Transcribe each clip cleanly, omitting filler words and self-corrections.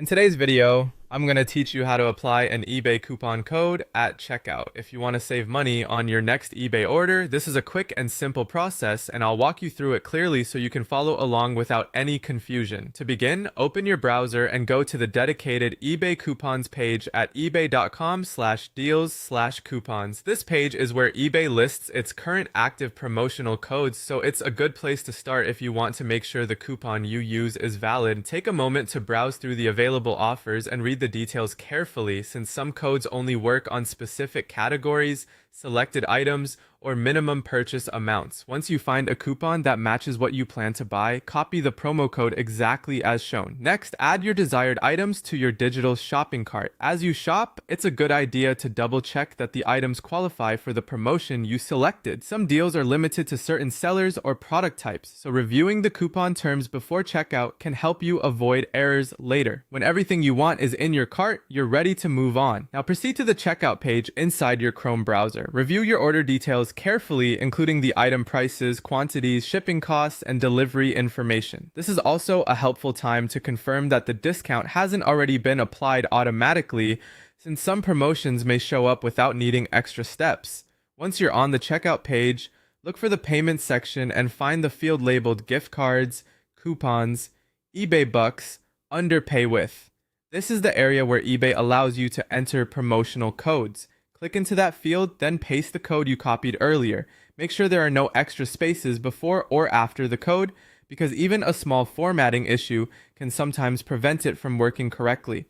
In today's video, I'm going to teach you how to apply an eBay coupon code at checkout. If you want to save money on your next eBay order, this is a quick and simple process, and I'll walk you through it clearly so you can follow along without any confusion. To begin, open your browser and go to the dedicated eBay coupons page at ebay.com/deals/coupons. This page is where eBay lists its current active promotional codes, so it's a good place to start if you want to make sure the coupon you use is valid. Take a moment to browse through the available offers and read the details carefully, since some codes only work on specific categories, selected items, or minimum purchase amounts. Once you find a coupon that matches what you plan to buy, copy the promo code exactly as shown. Next, add your desired items to your digital shopping cart. As you shop, it's a good idea to double check that the items qualify for the promotion you selected. Some deals are limited to certain sellers or product types, so reviewing the coupon terms before checkout can help you avoid errors later. When everything you want is in your cart, you're ready to move on. Now proceed to the checkout page inside your Chrome browser. Review your order details carefully, including the item prices, quantities, shipping costs, and delivery information. This is also a helpful time to confirm that the discount hasn't already been applied automatically, since some promotions may show up without needing extra steps. Once you're on the checkout page, look for the payment section and find the field labeled gift cards, coupons, eBay bucks, under pay with. This is the area where eBay allows you to enter promotional codes. Click into that field, then paste the code you copied earlier. Make sure there are no extra spaces before or after the code, because even a small formatting issue can sometimes prevent it from working correctly.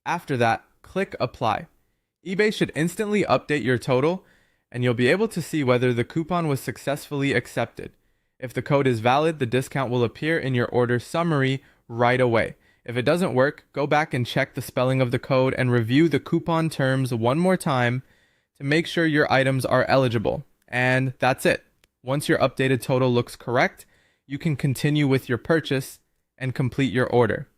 After that, click Apply. eBay should instantly update your total, and you'll be able to see whether the coupon was successfully accepted. If the code is valid, the discount will appear in your order summary right away. If it doesn't work, go back and check the spelling of the code and review the coupon terms one more time to make sure your items are eligible. And that's it. Once your updated total looks correct, you can continue with your purchase and complete your order.